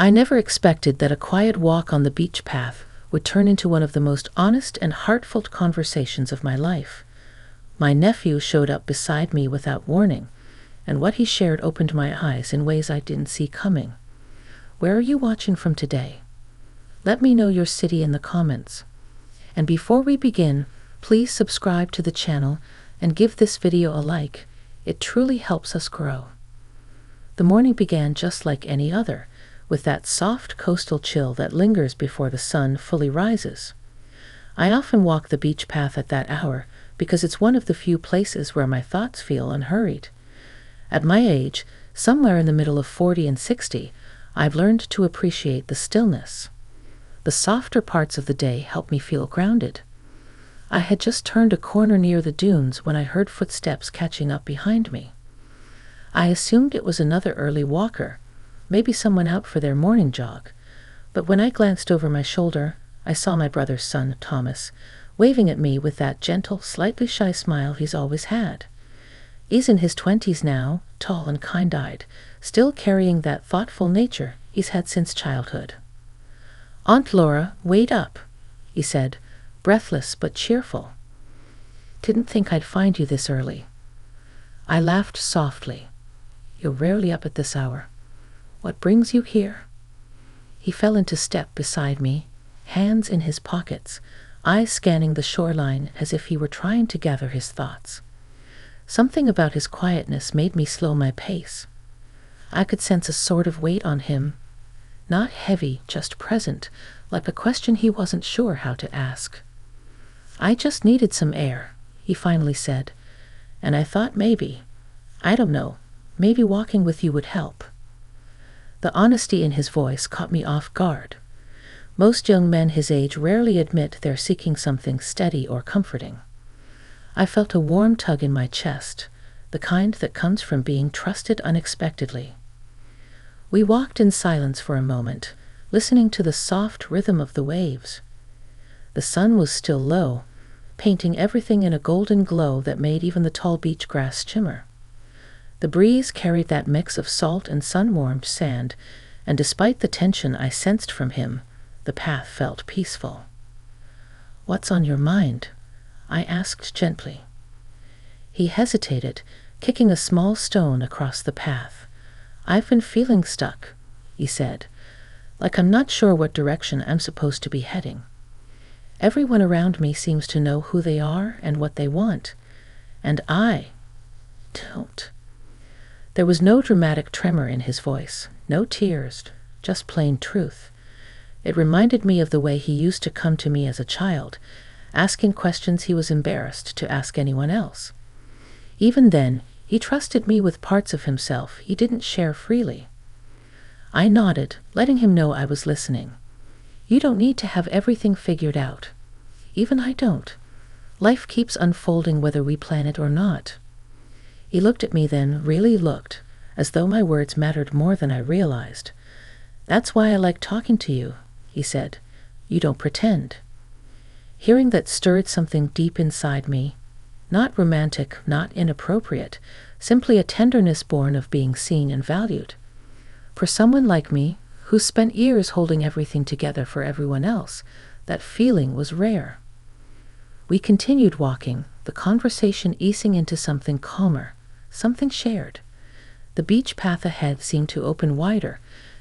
I never expected that a quiet walk on the beach path would turn into one of the most honest and heartfelt conversations of my life. My nephew showed up beside me without warning, and what he shared opened my eyes in ways I didn't see coming. Where are you watching from today? Let me know your city in the comments. And before we begin, please subscribe to the channel and give this video a like. It truly helps us grow. The morning began just like any other, with that soft coastal chill that lingers before the sun fully rises. I often walk the beach path at that hour because it's one of the few places where my thoughts feel unhurried. At my age, somewhere in the middle of 40 and 60, I've learned to appreciate the stillness. The softer parts of the day help me feel grounded. I had just turned a corner near the dunes when I heard footsteps catching up behind me. I assumed it was another early walker, maybe someone out for their morning jog, but when I glanced over my shoulder, I saw my brother's son, Thomas, waving at me with that gentle, slightly shy smile he's always had. He's in his 20s now, tall and kind-eyed, still carrying that thoughtful nature he's had since childhood. "Aunt Laura, wait up," he said, breathless but cheerful. "Didn't think I'd find you this early." I laughed softly. "You're rarely up at this hour. What brings you here?" He fell into step beside me, hands in his pockets, eyes scanning the shoreline as if he were trying to gather his thoughts. Something about his quietness made me slow my pace. I could sense a sort of weight on him, not heavy, just present, like a question he wasn't sure how to ask. "I just needed some air," he finally said, "and I thought I don't know, maybe walking with you would help." The honesty in his voice caught me off guard. Most young men his age rarely admit they're seeking something steady or comforting. I felt a warm tug in my chest, the kind that comes from being trusted unexpectedly. We walked in silence for a moment, listening to the soft rhythm of the waves. The sun was still low, painting everything in a golden glow that made even the tall beach grass shimmer. The breeze carried that mix of salt and sun-warmed sand, and despite the tension I sensed from him, the path felt peaceful. "What's on your mind?" I asked gently. He hesitated, kicking a small stone across the path. "I've been feeling stuck," he said, "like I'm not sure what direction I'm supposed to be heading. Everyone around me seems to know who they are and what they want, and I don't." There was no dramatic tremor in his voice, no tears, just plain truth. It reminded me of the way he used to come to me as a child, asking questions he was embarrassed to ask anyone else. Even then, he trusted me with parts of himself he didn't share freely. I nodded, letting him know I was listening. "You don't need to have everything figured out. Even I don't. Life keeps unfolding whether we plan it or not." He looked at me then, really looked, as though my words mattered more than I realized. "That's why I like talking to you," he said. "You don't pretend." Hearing that stirred something deep inside me. Not romantic, not inappropriate, simply a tenderness born of being seen and valued. For someone like me, who spent years holding everything together for everyone else, that feeling was rare. We continued walking, the conversation easing into something calmer, something shared. The beach path ahead seemed to open wider,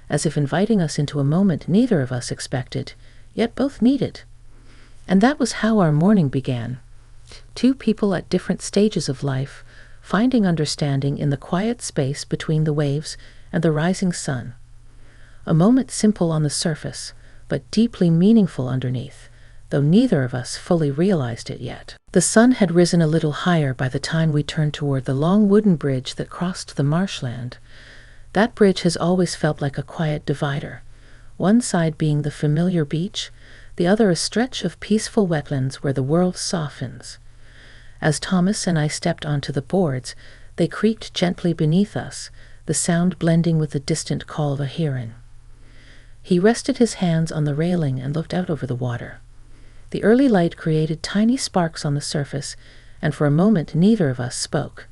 as if inviting us into a moment neither of us expected, yet both needed. And that was how our morning began. Two people at different stages of life, finding understanding in the quiet space between the waves and the rising sun. A moment simple on the surface, but deeply meaningful underneath, though neither of us fully realized it yet. The sun had risen a little higher by the time we turned toward the long wooden bridge that crossed the marshland. That bridge has always felt like a quiet divider, one side being the familiar beach, the other a stretch of peaceful wetlands where the world softens. As Thomas and I stepped onto the boards, they creaked gently beneath us, the sound blending with the distant call of a heron. He rested his hands on the railing and looked out over the water. The early light created tiny sparks on the surface, and for a moment neither of us spoke.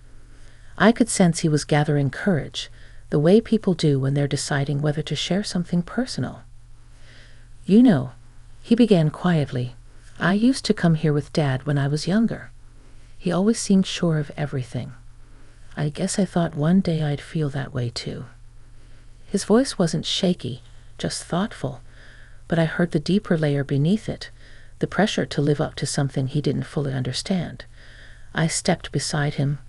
I could sense he was gathering courage, the way people do when they're deciding whether to share something personal. You know, he began quietly, I used to come here with Dad when I was younger. He always seemed sure of everything. I guess I thought one day I'd feel that way too. His voice wasn't shaky, just thoughtful, but I heard the deeper layer beneath it, the pressure to live up to something he didn't fully understand. I stepped beside him,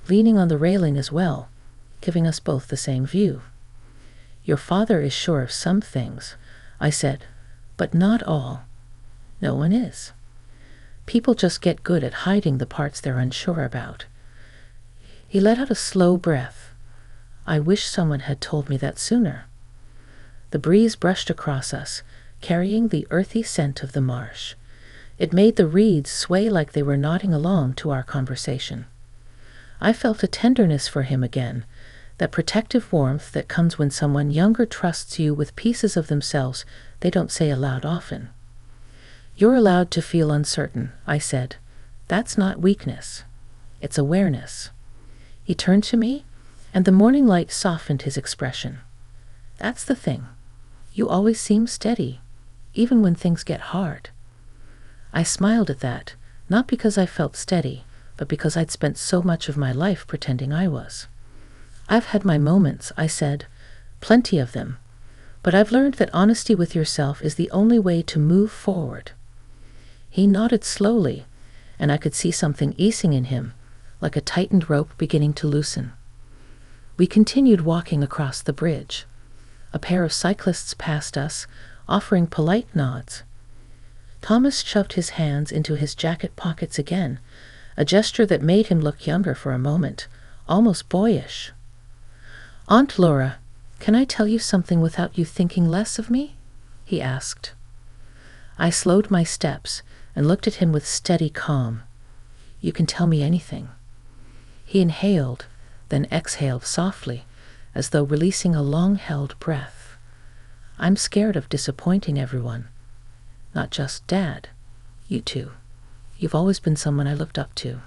leaning on the railing as well, giving us both the same view. Your father is sure of some things, I said, but not all. No one is. People just get good at hiding the parts they're unsure about. He let out a slow breath. I wish someone had told me that sooner. The breeze brushed across us, carrying the earthy scent of the marsh. It made the reeds sway like they were nodding along to our conversation. I felt a tenderness for him again, that protective warmth that comes when someone younger trusts you with pieces of themselves they don't say aloud often. You're allowed to feel uncertain, I said. That's not weakness. It's awareness. He turned to me, and the morning light softened his expression. That's the thing. You always seem steady, even when things get hard. I smiled at that, not because I felt steady, but because I'd spent so much of my life pretending I was. I've had my moments, I said, plenty of them, but I've learned that honesty with yourself is the only way to move forward. He nodded slowly, and I could see something easing in him, like a tightened rope beginning to loosen. We continued walking across the bridge. A pair of cyclists passed us, offering polite nods. Thomas shoved his hands into his jacket pockets again, a gesture that made him look younger for a moment, almost boyish. Aunt Laura, can I tell you something without you thinking less of me? He asked. I slowed my steps and looked at him with steady calm. You can tell me anything. He inhaled, then exhaled softly, as though releasing a long-held breath. I'm scared of disappointing everyone. Not just Dad. You too. You've always been someone I looked up to.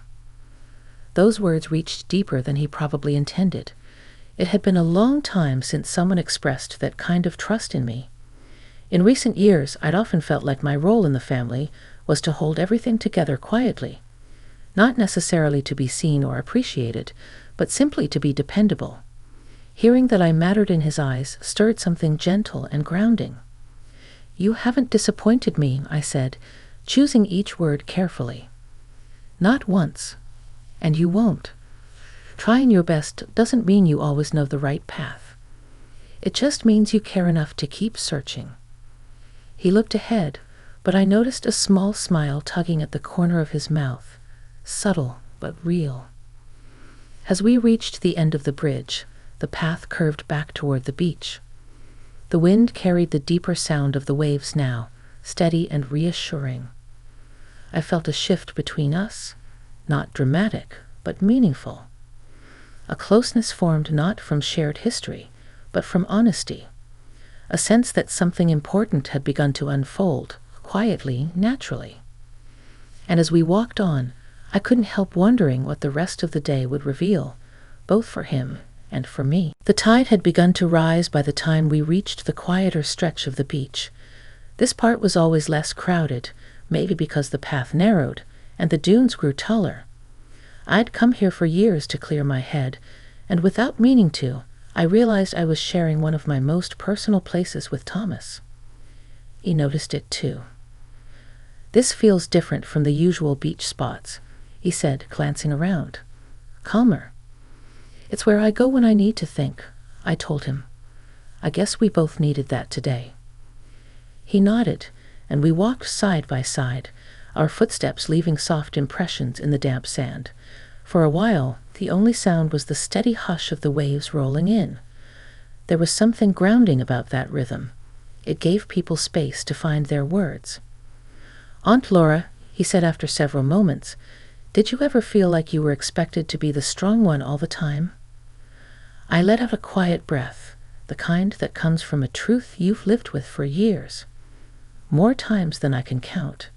Those words reached deeper than he probably intended. It had been a long time since someone expressed that kind of trust in me. In recent years, I'd often felt like my role in the family was to hold everything together quietly, not necessarily to be seen or appreciated, but simply to be dependable. Hearing that I mattered in his eyes stirred something gentle and grounding. You haven't disappointed me, I said, choosing each word carefully. Not once. And you won't. Trying your best doesn't mean you always know the right path. It just means you care enough to keep searching. He looked ahead, but I noticed a small smile tugging at the corner of his mouth, subtle but real. As we reached the end of the bridge, the path curved back toward the beach. The wind carried the deeper sound of the waves now, steady and reassuring. I felt a shift between us, not dramatic, but meaningful. A closeness formed not from shared history, but from honesty. A sense that something important had begun to unfold, quietly, naturally. And as we walked on, I couldn't help wondering what the rest of the day would reveal, both for him and for me. The tide had begun to rise by the time we reached the quieter stretch of the beach. This part was always less crowded, maybe because the path narrowed and the dunes grew taller. I'd come here for years to clear my head, and without meaning to, I realized I was sharing one of my most personal places with Thomas. He noticed it too. This feels different from the usual beach spots, he said, glancing around. Calmer. It's where I go when I need to think, I told him. I guess we both needed that today. He nodded, and we walked side by side, our footsteps leaving soft impressions in the damp sand. For a while, the only sound was the steady hush of the waves rolling in. There was something grounding about that rhythm. It gave people space to find their words. Aunt Laura, he said after several moments, did you ever feel like you were expected to be the strong one all the time? I let out a quiet breath, the kind that comes from a truth you've lived with for years. More times than I can count.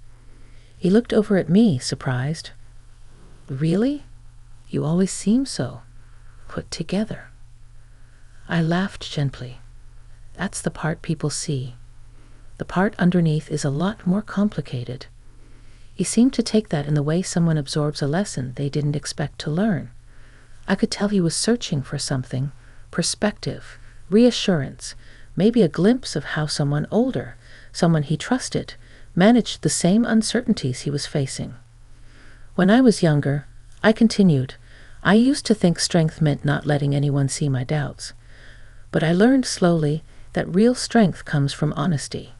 He looked over at me, surprised. Really? You always seem so put together. I laughed gently. That's the part people see. The part underneath is a lot more complicated. He seemed to take that in the way someone absorbs a lesson they didn't expect to learn. I could tell he was searching for something, perspective, reassurance, maybe a glimpse of how someone older, someone he trusted, managed the same uncertainties he was facing. When I was younger, I continued, I used to think strength meant not letting anyone see my doubts. But I learned slowly that real strength comes from honesty.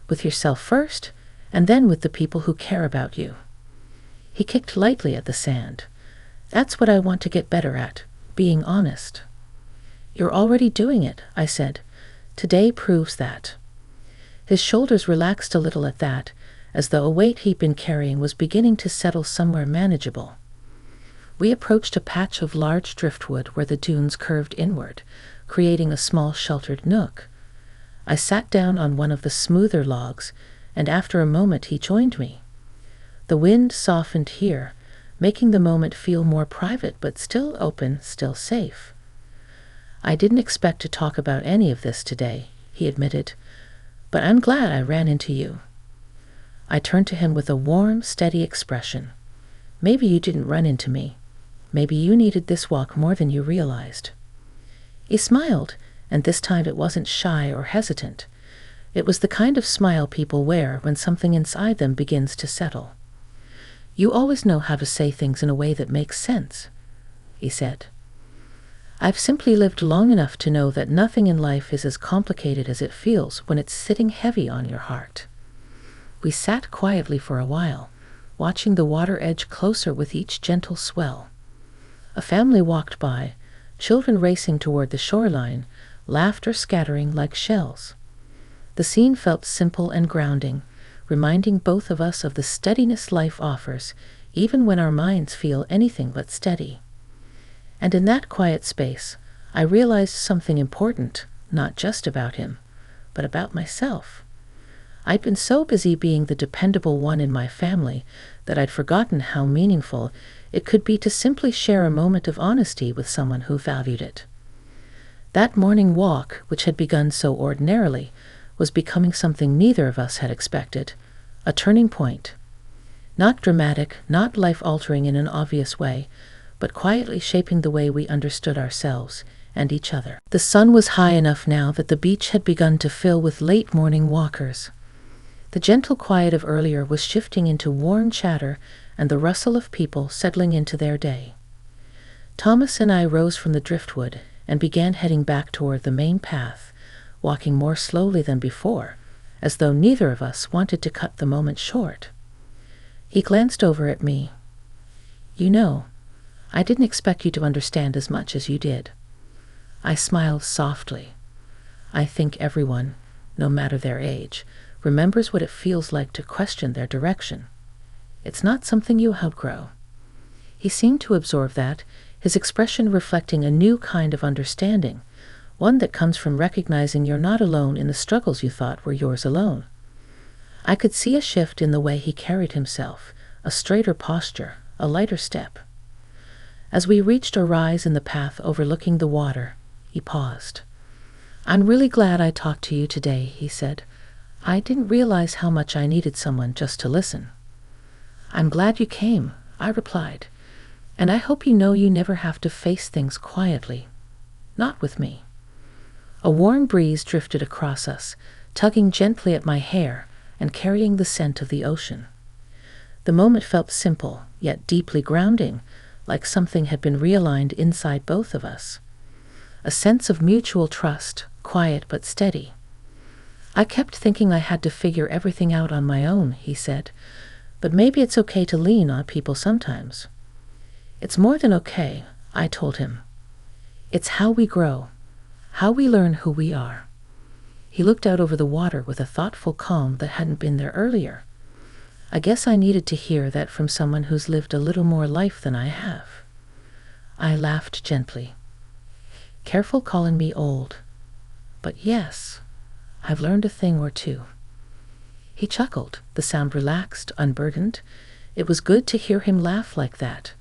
With yourself first, and then with the people who care about you. He kicked lightly at the sand. That's what I want to get better at, being honest. You're already doing it, I said. Today proves that. His shoulders relaxed a little at that, as though a weight he'd been carrying was beginning to settle somewhere manageable. We approached a patch of large driftwood where the dunes curved inward, creating a small sheltered nook. I sat down on one of the smoother logs, and after a moment he joined me. The wind softened here, making the moment feel more private but still open, still safe. I didn't expect to talk about any of this today, he admitted, but I'm glad I ran into you. I turned to him with a warm, steady expression. Maybe you didn't run into me. Maybe you needed this walk more than you realized. He smiled, and this time it wasn't shy or hesitant. It was the kind of smile people wear when something inside them begins to settle. You always know how to say things in a way that makes sense, he said. I've simply lived long enough to know that nothing in life is as complicated as it feels when it's sitting heavy on your heart. We sat quietly for a while, watching the water edge closer with each gentle swell. A family walked by, children racing toward the shoreline, laughter scattering like shells. The scene felt simple and grounding, reminding both of us of the steadiness life offers, even when our minds feel anything but steady. And in that quiet space, I realized something important, not just about him, but about myself. I'd been so busy being the dependable one in my family that I'd forgotten how meaningful it could be to simply share a moment of honesty with someone who valued it. That morning walk, which had begun so ordinarily, was becoming something neither of us had expected, a turning point. Not dramatic, not life-altering in an obvious way, but quietly shaping the way we understood ourselves and each other. The sun was high enough now that the beach had begun to fill with late-morning walkers. The gentle quiet of earlier was shifting into warm chatter and the rustle of people settling into their day. Thomas and I rose from the driftwood and began heading back toward the main path, walking more slowly than before, as though neither of us wanted to cut the moment short. He glanced over at me. You know, I didn't expect you to understand as much as you did. I smiled softly. I think everyone, no matter their age, remembers what it feels like to question their direction. It's not something you outgrow. He seemed to absorb that, his expression reflecting a new kind of understanding, one that comes from recognizing you're not alone in the struggles you thought were yours alone. I could see a shift in the way he carried himself, a straighter posture, a lighter step. As we reached a rise in the path overlooking the water, he paused. I'm really glad I talked to you today, he said. I didn't realize how much I needed someone just to listen. I'm glad you came, I replied, and I hope you know you never have to face things quietly. Not with me. A warm breeze drifted across us, tugging gently at my hair and carrying the scent of the ocean. The moment felt simple, yet deeply grounding, like something had been realigned inside both of us. A sense of mutual trust, quiet but steady. I kept thinking I had to figure everything out on my own, he said, but maybe it's okay to lean on people sometimes. It's more than okay, I told him. It's how we grow, how we learn who we are. He looked out over the water with a thoughtful calm that hadn't been there earlier. I guess I needed to hear that from someone who's lived a little more life than I have. I laughed gently. Careful calling me old. But yes, I've learned a thing or two. He chuckled, the sound relaxed, unburdened. It was good to hear him laugh like that.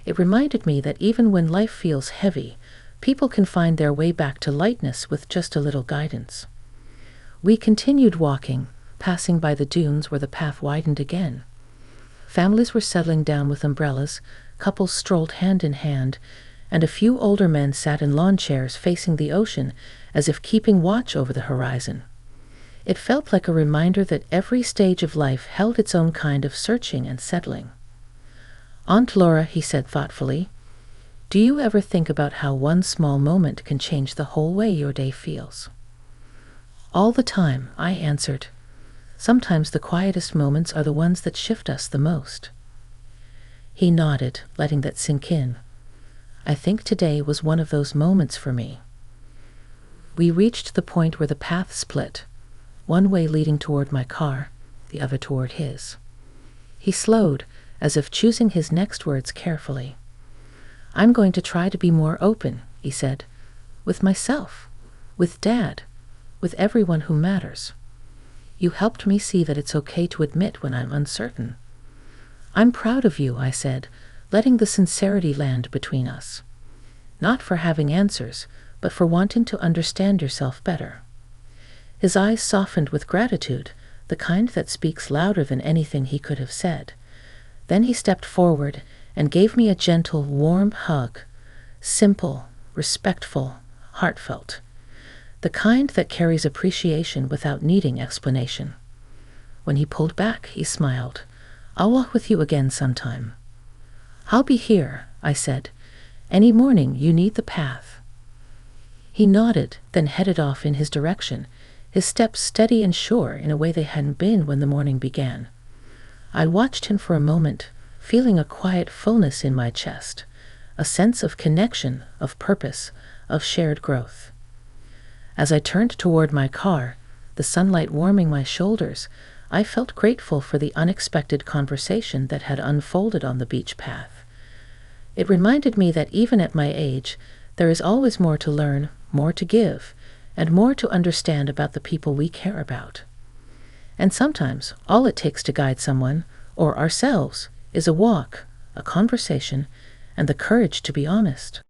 It reminded me that even when life feels heavy, People can find their way back to lightness with just a little guidance. We continued walking, passing by the dunes where the path widened again. Families were settling down with umbrellas, couples strolled hand in hand, and a few older men sat in lawn chairs facing the ocean as if keeping watch over the horizon. It felt like a reminder that every stage of life held its own kind of searching and settling. "Aunt Laura," he said thoughtfully, "do you ever think about how one small moment can change the whole way your day feels?" "All the time," I answered. "Sometimes the quietest moments are the ones that shift us the most." He nodded, letting that sink in. I think today was one of those moments for me. We reached the point where the path split, one way leading toward my car, the other toward his. He slowed, as if choosing his next words carefully. "I'm going to try to be more open," he said, "with myself, with Dad, with everyone who matters. You helped me see that it's okay to admit when I'm uncertain." "I'm proud of you," I said, letting the sincerity land between us. Not for having answers, but for wanting to understand yourself better. His eyes softened with gratitude, the kind that speaks louder than anything he could have said. Then he stepped forward and gave me a gentle, warm hug, simple, respectful, heartfelt, the kind that carries appreciation without needing explanation. When he pulled back, he smiled. "I'll walk with you again sometime." "I'll be here," I said. "Any morning you need the path." He nodded, then headed off in his direction, his steps steady and sure in a way they hadn't been when the morning began. I watched him for a moment, feeling a quiet fullness in my chest, a sense of connection, of purpose, of shared growth. As I turned toward my car, the sunlight warming my shoulders, I felt grateful for the unexpected conversation that had unfolded on the beach path. It reminded me that even at my age, there is always more to learn, more to give, and more to understand about the people we care about. And sometimes all it takes to guide someone, or ourselves, is a walk, a conversation, and the courage to be honest.